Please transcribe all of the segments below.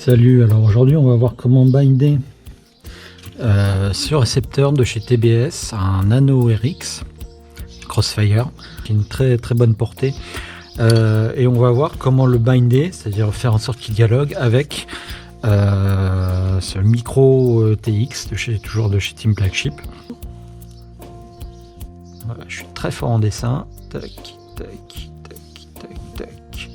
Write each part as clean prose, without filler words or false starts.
Salut, alors aujourd'hui on va voir comment binder ce récepteur de chez TBS, un Nano RX Crossfire, qui a une très bonne portée, et on va voir comment le binder, c'est-à-dire faire en sorte qu'il dialogue avec ce micro TX toujours de chez Team Black Sheep. Voilà, je suis très fort en dessin. Tac, tac, tac, tac, tac.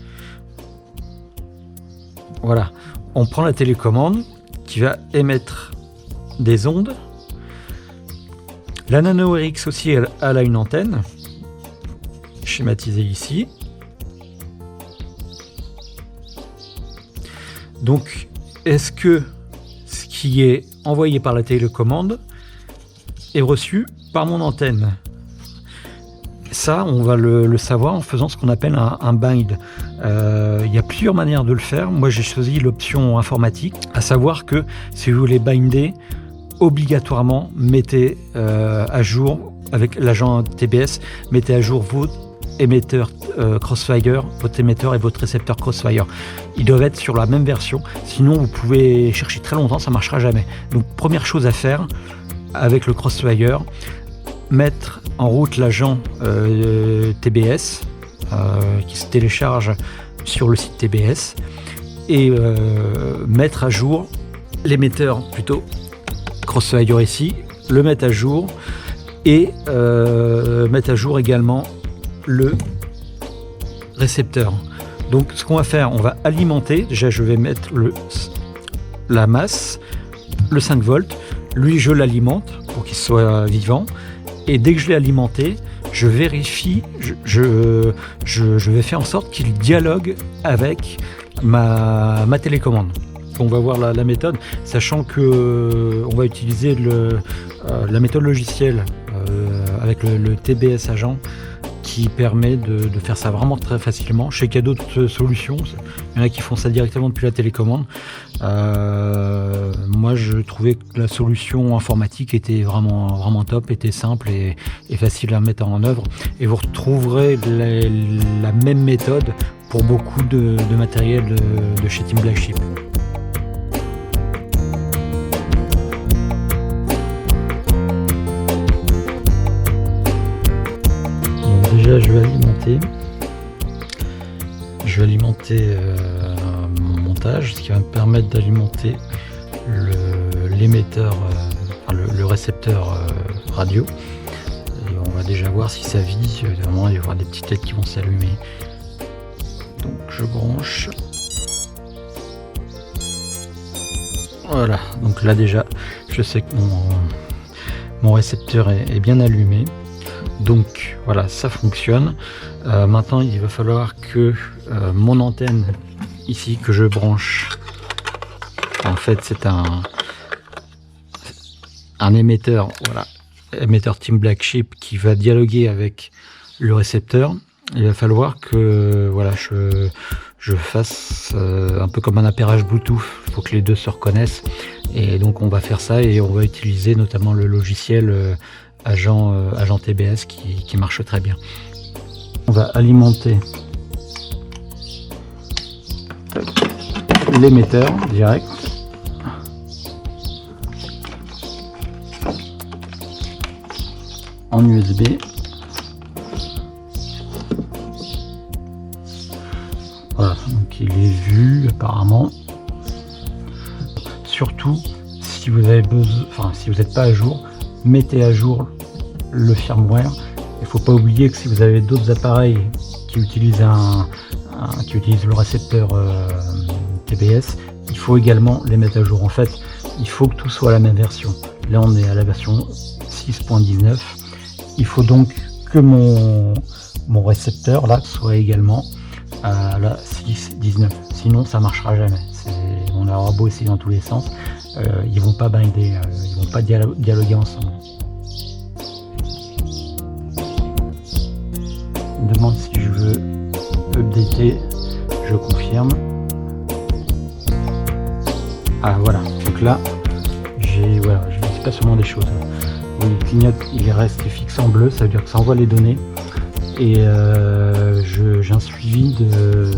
Voilà, on prend la télécommande qui va émettre des ondes. La Nano RX aussi, elle a une antenne schématisée ici. Donc, est-ce que ce qui est envoyé par la télécommande est reçu par mon antenne? Ça, on va le savoir en faisant ce qu'on appelle un bind. Il y a plusieurs manières de le faire. Moi, j'ai choisi l'option informatique, à savoir que si vous voulez binder, obligatoirement, mettez à jour, avec l'agent TBS, mettez à jour vos émetteurs Crossfire, votre émetteur et votre récepteur Crossfire. Ils doivent être sur la même version, sinon vous pouvez chercher très longtemps, ça ne marchera jamais. Donc, première chose à faire avec le Crossfire, mettre en route l'agent TBS qui se télécharge sur le site TBS et mettre à jour l'émetteur plutôt Crossfire ici, le mettre à jour et mettre à jour également le récepteur. Donc ce qu'on va faire, on va alimenter, déjà je vais mettre la masse, le 5 volts, lui je l'alimente pour qu'il soit vivant. Et dès que je l'ai alimenté, je vérifie, je vais faire en sorte qu'il dialogue avec ma télécommande. On va voir la méthode, sachant que on va utiliser la méthode logicielle avec le TBS agent qui permet de faire ça vraiment très facilement. Je sais qu'il y a d'autres solutions, il y en a qui font ça directement depuis la télécommande. Moi je trouvais que la solution informatique était vraiment top, était simple et facile à mettre en œuvre, et vous retrouverez la même méthode pour beaucoup de matériel de chez Team Black Sheep. Donc déjà je vais alimenter mon montage, ce qui va me permettre d'alimenter l'émetteur, le récepteur radio. Et on va déjà voir si ça vit. Évidemment, il va y avoir des petites LED qui vont s'allumer. Donc je branche. Voilà, donc là déjà, je sais que mon récepteur est bien allumé. Donc voilà, ça fonctionne. Maintenant, il va falloir que mon antenne ici que je branche, en fait c'est un émetteur, voilà, émetteur Team Black Sheep qui va dialoguer avec le récepteur. Il va falloir que voilà, je fasse un peu comme un appairage Bluetooth. Il faut que les deux se reconnaissent, et donc on va faire ça, et on va utiliser notamment le logiciel agent TBS qui marche très bien. On va alimenter l'émetteur direct. En USB. Voilà, donc il est vu apparemment. Surtout si vous avez besoin, si vous n'êtes pas à jour, mettez à jour le firmware. Il ne faut pas oublier que si vous avez d'autres appareils qui utilisent le récepteur TBS, il faut également les mettre à jour. En fait, il faut que tout soit à la même version. Là, on est à la version 6.19. Il faut donc que mon récepteur là soit également à la 6.19. Sinon, ça marchera jamais. On aura beau essayer dans tous les sens, ils vont pas binder, ils vont pas dialoguer ensemble. On me demande si je veux updater, je confirme. Ah voilà, donc là je ne sais pas seulement des choses. Il clignote, il reste fixe en bleu, ça veut dire que ça envoie les données, et j'ai un suivi de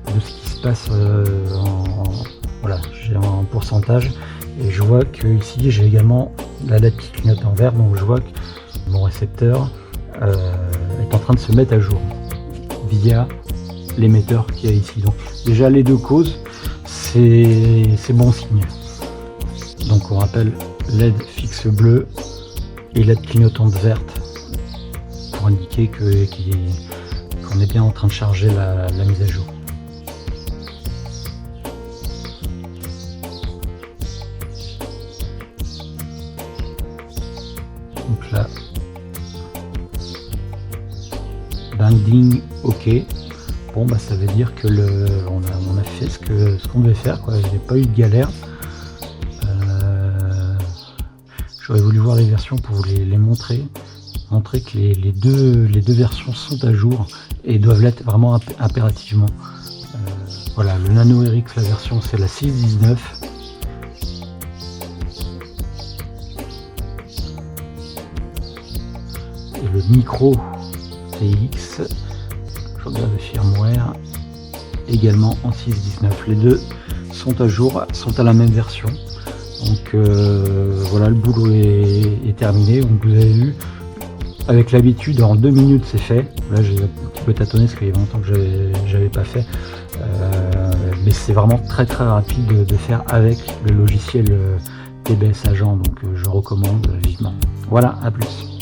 ce qui se passe voilà, j'ai un pourcentage et je vois que ici j'ai également la LED qui clignote en vert, donc je vois que mon récepteur est en train de se mettre à jour via l'émetteur qu'il y a ici. Donc déjà les deux causes, c'est bon signe. Donc on rappelle LED fixe bleu et LED clignotante verte pour indiquer qu'on est bien en train de charger la mise à jour. Donc là, binding OK. Bon bah ça veut dire que on a fait ce qu'on devait faire, quoi. J'ai pas eu de galère. J'aurais voulu voir les versions pour vous les montrer que les deux versions sont à jour et doivent l'être vraiment impérativement. Voilà, le Nano RX, la version c'est la 6.19. Et le Micro TX, je regarde le firmware, également en 6.19. Les deux sont à jour, sont à la même version. Donc voilà, le boulot est terminé. Donc vous avez vu, avec l'habitude, en 2 minutes c'est fait. Là j'ai un petit peu tâtonné parce qu'il y a longtemps que j'avais pas fait. Mais c'est vraiment très rapide de faire avec le logiciel TBS Agent. Donc je recommande vivement. Voilà, à plus.